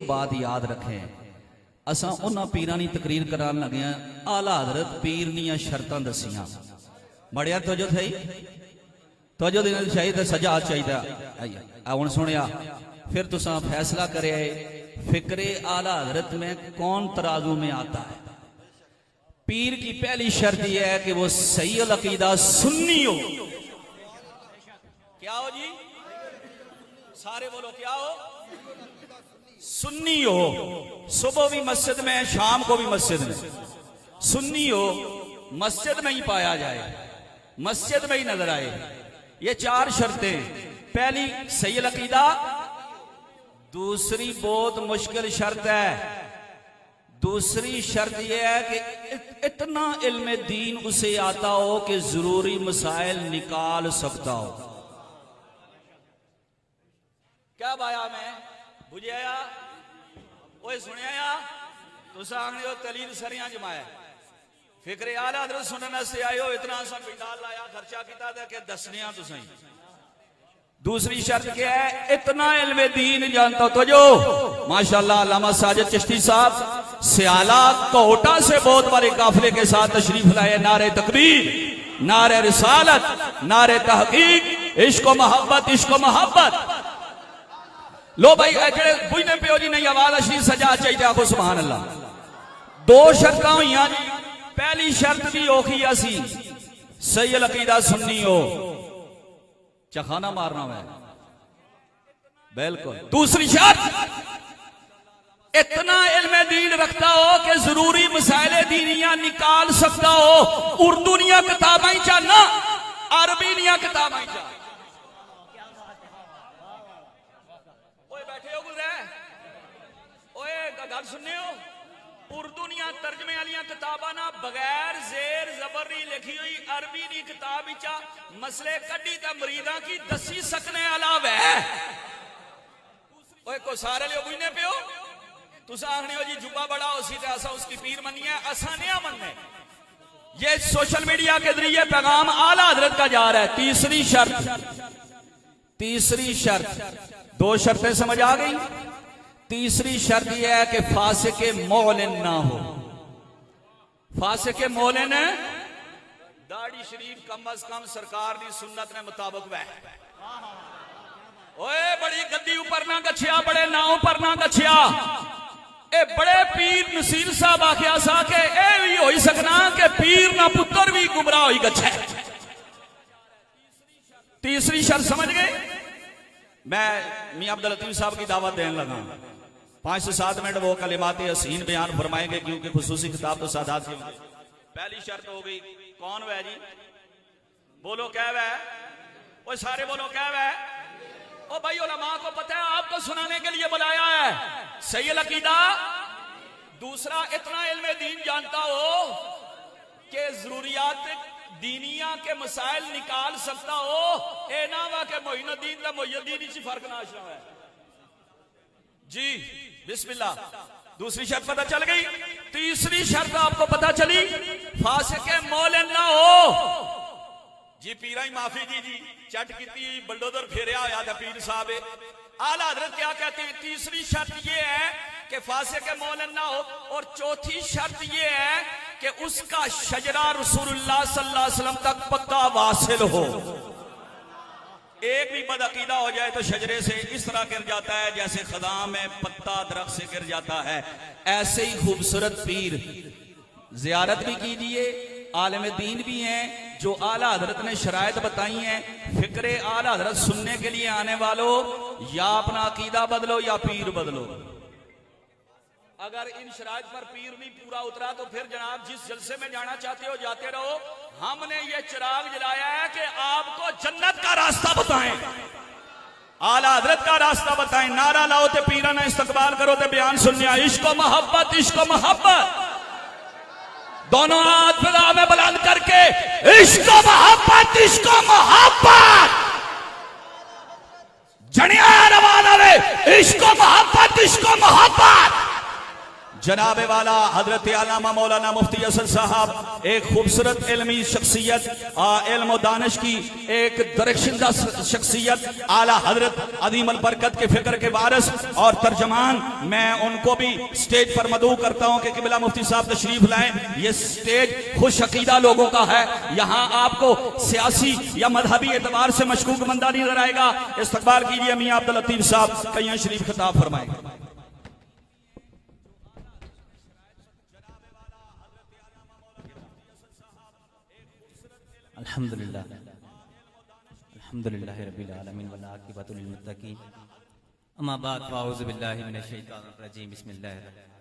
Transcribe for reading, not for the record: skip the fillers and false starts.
बात याद रखें, असा उन्हां पीरां दी तकरीर करान लगे हैं। आला हजरत पीर दियां शर्तां दसियां। बड़िया तवज्जो थई, तवज्जो देना चाहिए, सजा चाहिए। हुण सुनिया, फिर तुसा फैसला करे फिक्रे आला हजरत में कौन तराजू में आता है। पीर की पहली शर्त यह है कि वो सही अकीदा सुन्नी हो। क्या हो जी? सारे बोलो क्या हो? सुन्नी हो। सुबह भी मस्जिद में, शाम को भी मस्जिद में। सुन्नी हो, मस्जिद में ही पाया जाए, मस्जिद में ही नजर आए। ये चार शर्तें। पहली सही अकीदा, दूसरी बहुत मुश्किल शर्त है, दूसरी शर्त यह है कि इतना इल्म दीन उसे आता हो कि जरूरी मसाइल निकाल सकता हो। क्या बाया मैं बुझाया ओए सुनिया तुसा आंगो तलील सरिया जमाया फिक्रे आला हजरत सुनने से आयो इतना सा पिंडाल लाया खर्चा किया कि दसनिया तुसा। दूसरी शर्त क्या है? इतना इल्म दीन जानता हो। तो जो माशाल्लाह अल्लामा साजिद चिश्ती साहब सियाला कोटा से बहुत बड़े काफिले के साथ तशरीफ लाए। नारे तकबीर, नारे रिसालत, नारे तहकीक, इश्क मोहब्बत, इश्क मोहब्बत। लो भाई जेड़े बुझने पियो जी नहीं आवाज अशी सजा चाहिए, आखो सुभान अल्लाह। दो शर्त हुई जी। पहली शर्त भी औखी असी सही अकीदा सुन्नी हो, चखाना मारना है बिल्कुल। दूसरी शर्त इतना इल्म दीन रखता हो कि जरूरी मसाइल दीनिया निकाल सकता हो। उर्दू निया किताबां ही चाहना, अरबी निया किताबां ही चाह। बैठे हो गुजरे ओए गल सुनने हो? उर्दू निया तर्जमे वाली किताबां ना बगैर जेर जबरी लिखी हुई अरबी दी किताब विचा मसले कड्डी ते मरीदां की दसी सकने अलावा है। ओए को सारे लियो बुझने पियो। तुसा आखने हो जी जुब्बा बड़ा हो सी ते असा उसकी पीर मनिए, असा नहीं मनने। ये सोशल मीडिया के जरिए पैगाम आला हजरत का जा रहा है। तीसरी शर्त, तीसरी शर्त, दो शर्तें समझ आ गई। तीसरी शर्त यह है कि फासिके मौलिन ना हो। फासिके मौलिन दाढ़ी शरीफ कम अज कम सरकार की सुन्नत ने मुताबिक वह। ओए बड़ी गद्दी ऊपर ना गछिया, बड़े नाव पर ना गछिया। ए बड़े पीर नसीर साहब आख्या सा के ए भी हो ही सकना कि पीर ना पुत्र भी गुमराह हो गछे। तीसरी शर्त समझ गए? मैं मियां अब्दुल लतीफ साहब की दावत देने लगा। 5 से 7 मिनट वो कलिमात हसीन बयान फरमाएंगे क्योंकि खुसूसी किताब तो सादात की होंगे। पहली शर्त हो गई, कौन वह जी? बोलो क्या वह? वो सारे बोलो क्या वह? ओ भाई उलमा को पता है, आपको सुनाने के लिए बुलाया है। सही अकीदा। दूसरा इतना इल्म दीन जानता हो कि जरूरियात दीनिया के मसाइल निकाल सकता हो। ए ना वा के मोइनुद्दीन दा मोइनुद्दीन ही फर्क ना है जी। बिस्मिल्लाह। दूसरी शर्त पता चल गई। तीसरी शर्त आपको पता चली, फासिके मौलिन ना हो जी। पीरा ही माफी जी चट की बल्डोदर फेरिया होया था पीर साहब। आला हजरत क्या कहते हैं? तीसरी शर्त यह है कि फासिके मौलिन ना हो। और चौथी शर्त यह है कि उसका शजरा रसूलुल्लाह सल्लल्लाहु अलैहि वसल्लम तक पक्का वासिल हो। एक भी बदअकीदा हो जाए तो शजरे से इस तरह गिर जाता है जैसे खदा में पत्ता दरख्त से गिर जाता है। ऐसे ही खूबसूरत पीर जियारत भी कीजिए, आलिम दीन भी हैं जो आला हजरत ने शरायत बताई हैं। फिक्रे आला हजरत सुनने के लिए आने वालों, या अपना अकीदा बदलो या पीर बदलो। अगर इन शराइत पर पीर नहीं पूरा उतरा तो फिर जनाब जिस जलसे में जाना चाहते हो जाते रहो। हमने ये चिराग जलाया है कि आपको जन्नत का रास्ता बताएं, आला हजरत का रास्ता बताएं। नारा लाओ ते पीरा ना इस्तकबाल करो ते बयान सुनिया। इश्क मोहब्बत, इश्क मोहब्बत। दोनों हाथ फिजा में बुलंद करके इश्क मोहब्बत, इश्क मोहब्बत। जनिया रवाना वे इश्क मोहब्बत, इश्क मोहब्बत। जनाबे वाला हजरत आलामा मौलाना मुफ्ती असद साहब एक खूबसूरत इल्मी शख्सियत, इल्म और दानिश की एक दरख्शिंदा शख्सियत, आला हजरत अदीम अल बरकत के फिक्र के वारिस और तर्जमान, मैं उनको भी स्टेज पर मदऊ करता हूं कि किबला मुफ्ती साहब तशरीफ लाएं। ये स्टेज खुश अकीदा लोगों का है, यहां आपको सियासी या मजहबी एतबार से मशकूक बंदा नहीं नजर आएगा। इस्तकबाल कीजिए मियां अब्दुल लतीफ साहब कहीं शरीफ खिताब फरमाएंगे। अल्हम्दुलिल्लाह अल्हम्दुलिल्लाहि रब्बिल आलमीन वल आक़िबतु लिल मुत्तक़ीन अम्मा बाद फ़अऊज़ु बिल्लाहि मिनश शैतानिर रजीम बिस्मिल्लाहिर रहमानिर रहीम।